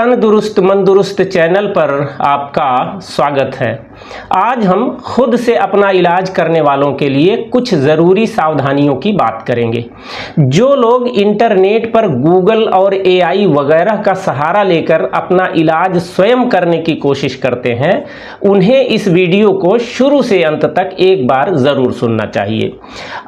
तन दुरुस्त मन दुरुस्त चैनल पर आपका स्वागत है। आज हम खुद से अपना इलाज करने वालों के लिए कुछ ज़रूरी सावधानियों की बात करेंगे। जो लोग इंटरनेट पर गूगल और एआई वगैरह का सहारा लेकर अपना इलाज स्वयं करने की कोशिश करते हैं, उन्हें इस वीडियो को शुरू से अंत तक एक बार ज़रूर सुनना चाहिए।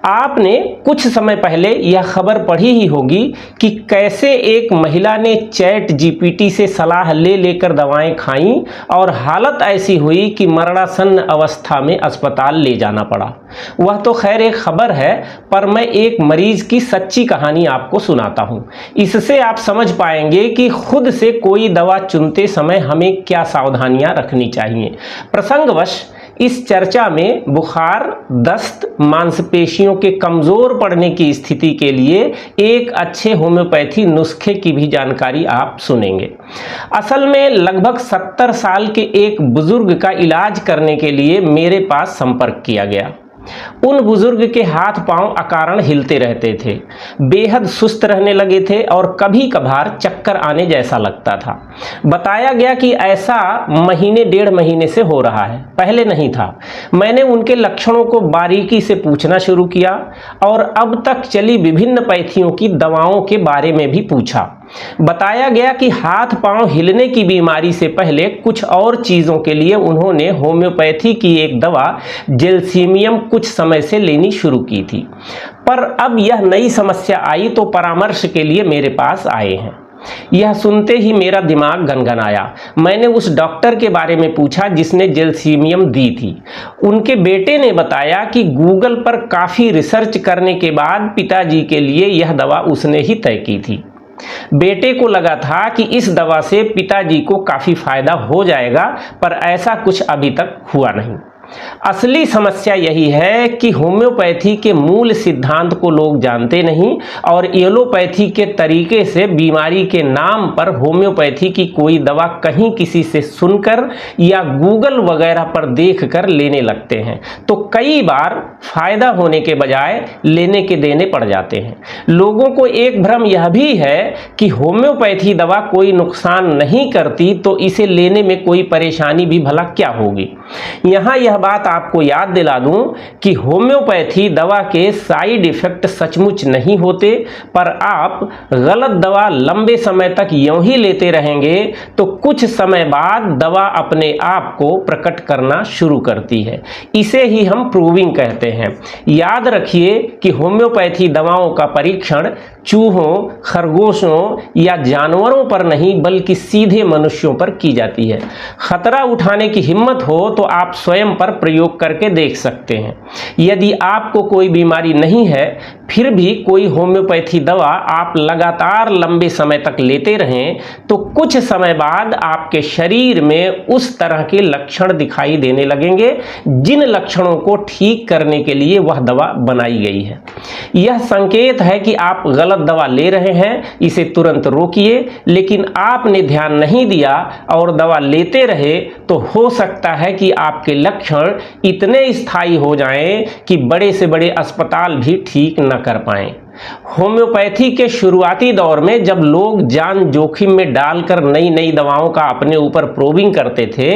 आपने कुछ समय पहले यह खबर पढ़ी ही होगी कि कैसे एक महिला ने चैट जीपीटी से सलाह ले लेकर दवाएं खाईं और हालत ऐसी हुई कि मरणासन्न अवस्था में अस्पताल ले जाना पड़ा। वह तो खैर एक खबर है, पर मैं एक मरीज की सच्ची कहानी आपको सुनाता हूं। इससे आप समझ पाएंगे कि खुद से कोई दवा चुनते समय हमें क्या सावधानियां रखनी चाहिए। प्रसंगवश इस चर्चा में बुखार, दस्त, मांसपेशियों के कमजोर पड़ने की स्थिति के लिए एक अच्छे होम्योपैथी नुस्खे की भी जानकारी आप सुनेंगे। असल में लगभग 70 साल के एक बुजुर्ग का इलाज करने के लिए मेरे पास संपर्क किया गया। उन बुजुर्ग के हाथ पांव अकारण हिलते रहते थे, बेहद सुस्त रहने लगे थे और कभी कभार चक्कर आने जैसा लगता था। बताया गया कि ऐसा महीने डेढ़ महीने से हो रहा है, पहले नहीं था। मैंने उनके लक्षणों को बारीकी से पूछना शुरू किया और अब तक चली विभिन्न पैथियों की दवाओं के बारे में भी पूछा। बताया गया कि हाथ पांव हिलने की बीमारी से पहले कुछ और चीजों के लिए उन्होंने होम्योपैथी की एक दवा जेल्सीमियम कुछ समय से लेनी शुरू की थी, पर अब यह नई समस्या आई तो परामर्श के लिए मेरे पास आए हैं। यह सुनते ही मेरा दिमाग गनगनाया। मैंने उस डॉक्टर के बारे में पूछा जिसने जेल्सीमियम दी थी। उनके बेटे ने बताया कि गूगल पर काफी रिसर्च करने के बाद पिताजी के लिए यह दवा उसने ही तय की थी। बेटे को लगा था कि इस दवा से पिताजी को काफी फायदा हो जाएगा, पर ऐसा कुछ अभी तक हुआ नहीं। असली समस्या यही है कि होम्योपैथी के मूल सिद्धांत को लोग जानते नहीं और एलोपैथी के तरीके से बीमारी के नाम पर होम्योपैथी की कोई दवा कहीं किसी से सुनकर या गूगल वगैरह पर देखकर लेने लगते हैं, तो कई बार फायदा होने के बजाय लेने के देने पड़ जाते हैं। लोगों को एक भ्रम यह भी है कि होम्योपैथी दवा कोई नुकसान नहीं करती, तो इसे लेने में कोई परेशानी भी भला क्या होगी। यहाँ यह बात आपको याद दिला दूं कि होम्योपैथी दवा के साइड इफेक्ट सचमुच नहीं होते, पर आप गलत दवा लंबे समय तक यूं ही लेते रहेंगे तो कुछ समय बाद दवा अपने आप को प्रकट करना शुरू करती है। इसे ही हम प्रूविंग कहते हैं। याद रखिए कि होम्योपैथी दवाओं का परीक्षण चूहों, खरगोशों या जानवरों पर नहीं बल्कि सीधे मनुष्यों पर की जाती है। खतरा उठाने की हिम्मत हो तो आप स्वयं पर प्रयोग करके देख सकते हैं। यदि आपको कोई बीमारी नहीं है, फिर भी कोई होम्योपैथी दवा आप लगातार लंबे समय तक लेते रहें, तो कुछ समय बाद आपके शरीर में उस तरह के लक्षण दिखाई देने लगेंगे जिन लक्षणों को ठीक करने के लिए वह दवा बनाई गई है। यह संकेत है कि आप गलत दवा ले रहे हैं, इसे तुरंत रोकिए। लेकिन आपने ध्यान नहीं दिया और दवा लेते रहे तो हो सकता है कि आपके लक्षण इतने स्थायी हो जाएं कि बड़े से बड़े अस्पताल भी ठीक न कर पाएं। होम्योपैथी के शुरुआती दौर में जब लोग जान जोखिम में डालकर नई नई दवाओं का अपने ऊपर प्रोबिंग करते थे,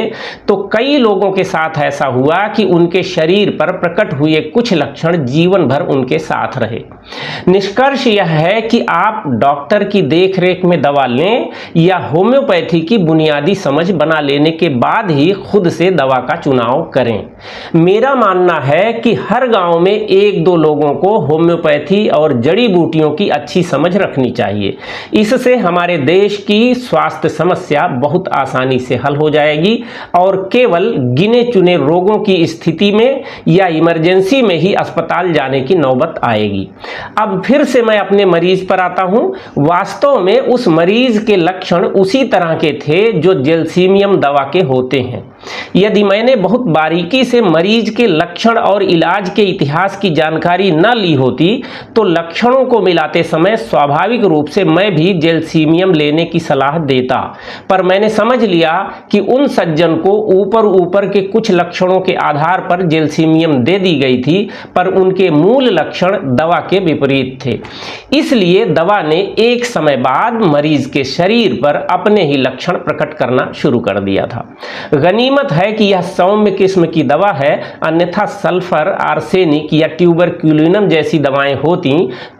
तो कई लोगों के साथ ऐसा हुआ कि उनके शरीर पर प्रकट हुए कुछ लक्षण जीवन भर उनके साथ रहे। निष्कर्ष यह है कि आप डॉक्टर की देखरेख में दवा लें या होम्योपैथी की बुनियादी समझ बना लेने के बाद ही खुद से दवा का चुनाव करें। मेरा मानना है कि हर गांव में एक दो लोगों को होम्योपैथी और जड़ी बूटियों की अच्छी समझ रखनी चाहिए। इससे हमारे देश की स्वास्थ्य समस्या बहुत आसानी से हल हो जाएगी और केवल गिने चुने रोगों की स्थिति में या इमरजेंसी में ही अस्पताल जाने की नौबत आएगी। अब फिर से मैं अपने मरीज पर आता हूं। वास्तव में उस मरीज के लक्षण उसी तरह के थे जो जेल्सीमियम दवा के होते हैं। यदि मैंने बहुत बारीकी से मरीज के लक्षण और इलाज के इतिहास की जानकारी न ली होती तो लक्षणों को मिलाते समय स्वाभाविक रूप से मैं भी जेलसीमियम लेने की सलाह देता, पर मैंने समझ लिया कि उन सज्जन को ऊपर के कुछ लक्षणों के आधार पर जेलसीमियम दे दी गई थी, पर उनके मूल लक्षण दवा के विपरीत थे। इसलिए दवा ने एक समय बाद मरीज के शरीर पर अपने ही लक्षण प्रकट करना शुरू कर दिया था। गनीमत है कि यह सौम्य किस्म की दवा है, अन्यथा सल्फर, आर्सेनिक या ट्यूबरक्यूलिनम जैसी दवाएं होती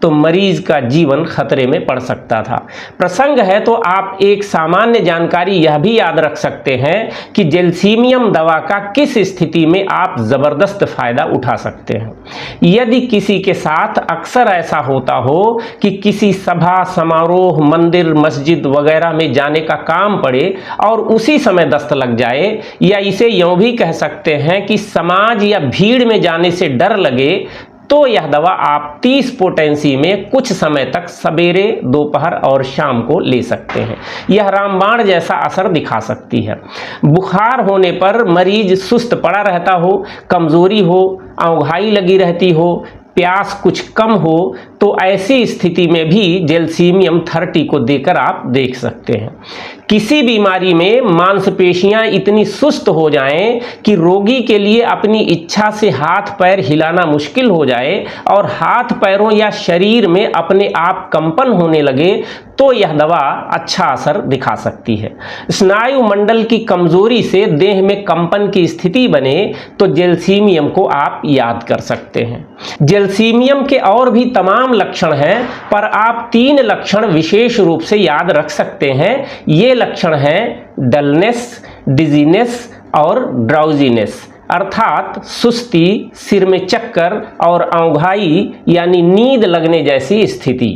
तो मरीज का जीवन खतरे में पड़ सकता था। प्रसंग है तो आप एक सामान्य जानकारी यह भी याद रख सकते हैं कि जेलसीमियम दवा का किस स्थिति में आप जबरदस्त फायदा उठा सकते हैं। यदि किसी के साथ अक्सर ऐसा होता हो कि किसी सभा, समारोह, मंदिर, मस्जिद वगैरह में जाने का काम पड़े और उसी समय दस्त लग जाए, या इसे यूं भी कह सकते हैं कि समाज या भीड़ में जाने से डर लगे, तो यह दवा आप 30 पोटेंसी में कुछ समय तक सवेरे, दोपहर और शाम को ले सकते हैं। यह रामबाण जैसा असर दिखा सकती है। बुखार होने पर मरीज सुस्त पड़ा रहता हो, कमजोरी हो, औंधाई लगी रहती हो, प्यास कुछ कम हो, तो ऐसी स्थिति में भी जेलसीमियम 30 को देकर आप देख सकते हैं। किसी बीमारी में मांसपेशियां इतनी सुस्त हो जाएं कि रोगी के लिए अपनी इच्छा से हाथ पैर हिलाना मुश्किल हो जाए और हाथ पैरों या शरीर में अपने आप कंपन होने लगे, तो यह दवा अच्छा असर दिखा सकती है। स्नायु मंडल की कमजोरी से देह में कंपन की स्थिति बने तो जेलसीमियम को आप याद कर सकते हैं। जेलसीमियम के और भी तमाम लक्षण हैं, पर आप 3 लक्षण विशेष रूप से याद रख सकते हैं। ये लक्षण हैं डलनेस, डिजीनेस और ड्राउजीनेस, अर्थात सुस्ती, सिर में चक्कर और औंधाई यानी नींद लगने जैसी स्थिति।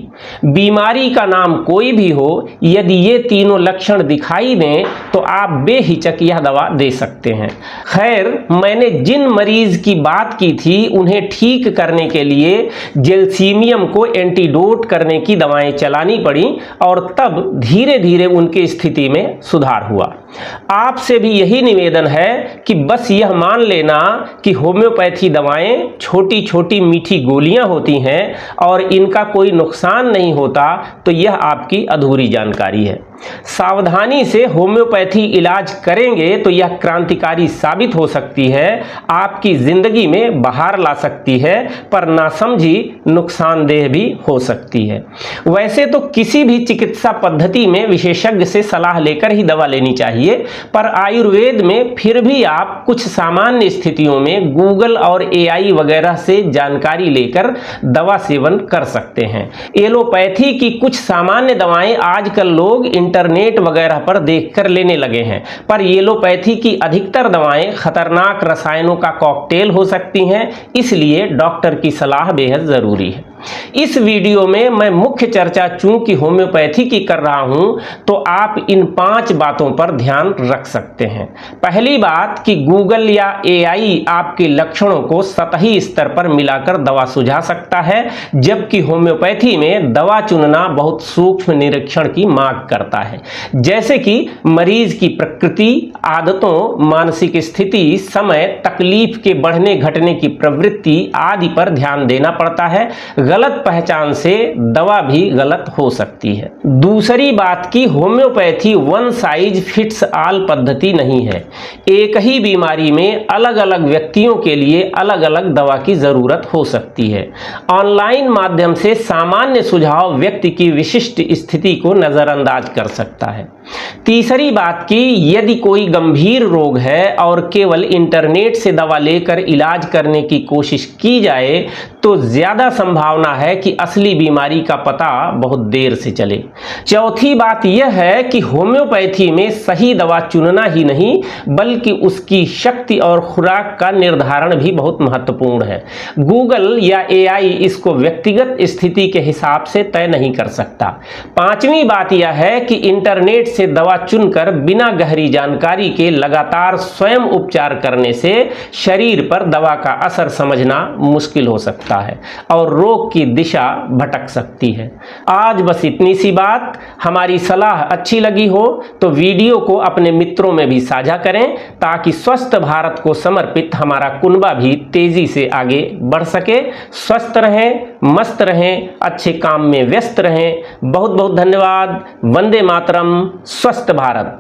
बीमारी का नाम कोई भी हो, यदि ये तीनों लक्षण दिखाई दें तो आप बेहिचक यह दवा दे सकते हैं। खैर, मैंने जिन मरीज की बात की थी उन्हें ठीक करने के लिए जेलसीमियम को एंटीडोट करने की दवाएं चलानी पड़ी और तब धीरे धीरे उनकी स्थिति में सुधार हुआ। आपसे भी यही निवेदन है कि बस यह मान लेना कि होम्योपैथी दवाएं छोटी छोटी मीठी गोलियां होती हैं और इनका कोई नुकसान नहीं होता, तो यह आपकी अधूरी जानकारी है। सावधानी से होम्योपैथी इलाज करेंगे तो यह क्रांतिकारी साबित हो सकती है, आपकी जिंदगी में बहार ला सकती है, पर नासमझी नुकसानदेह भी हो सकती है। वैसे तो किसी भी चिकित्सा पद्धति में विशेषज्ञ से सलाह लेकर ही दवा लेनी चाहिए, पर आयुर्वेद में फिर भी आप कुछ सामान्य स्थितियों में गूगल और एआई वगैरह से जानकारी लेकर दवा सेवन कर सकते हैं। एलोपैथी की कुछ सामान्य दवाएं आजकल लोग इंटरनेट वगैरह पर देखकर लेने लगे हैं, पर एलोपैथी की अधिकतर दवाएं खतरनाक रसायनों का कॉकटेल हो सकती हैं, इसलिए डॉक्टर की सलाह बेहद जरूरी है। इस वीडियो में मैं मुख्य चर्चा चूंकि होम्योपैथी की कर रहा हूं, तो आप इन 5 बातों पर ध्यान रख सकते हैं। पहली बात कि गूगल या एआई आपके लक्षणों को सतही स्तर पर मिलाकर दवा सुझा सकता है, जबकि होम्योपैथी में दवा चुनना बहुत सूक्ष्म निरीक्षण की मांग करता है, जैसे कि मरीज की प्रकृति, आदतों, मानसिक स्थिति, समय, तकलीफ के बढ़ने घटने की प्रवृत्ति आदि पर ध्यान देना पड़ता है। गलत पहचान से दवा भी गलत हो सकती है। दूसरी बात कि homeopathy one size fits all पद्धति नहीं है। एक ही बीमारी में अलग अलग व्यक्तियों के लिए अलग अलग दवा की जरूरत हो सकती है। ऑनलाइन माध्यम से सामान्य सुझाव व्यक्ति की विशिष्ट स्थिति को नजरअंदाज कर सकता है। तीसरी बात कि यदि कोई गंभीर रोग है और केवल इंटरनेट से दवा लेकर इलाज करने की कोशिश की जाए तो ज्यादा संभावना है कि असली बीमारी का पता बहुत देर से चले। चौथी बात यह है कि होम्योपैथी में सही दवा चुनना ही नहीं बल्कि उसकी शक्ति और खुराक का निर्धारण भी बहुत महत्वपूर्ण है। गूगल या एआई इसको व्यक्तिगत स्थिति के हिसाब से तय नहीं कर सकता। पांचवी बात यह है कि इंटरनेट से दवा चुनकर बिना गहरी जानकारी के लगातार स्वयं उपचार करने से शरीर पर दवा का असर समझना मुश्किल हो सकता है और रोग रोग की दिशा भटक सकती है। आज बस इतनी सी बात। हमारी सलाह अच्छी लगी हो तो वीडियो को अपने मित्रों में भी साझा करें, ताकि स्वस्थ भारत को समर्पित हमारा कुनबा भी तेजी से आगे बढ़ सके। स्वस्थ रहें, मस्त रहें, अच्छे काम में व्यस्त रहें। बहुत बहुत धन्यवाद। वंदे मातरम। स्वस्थ भारत।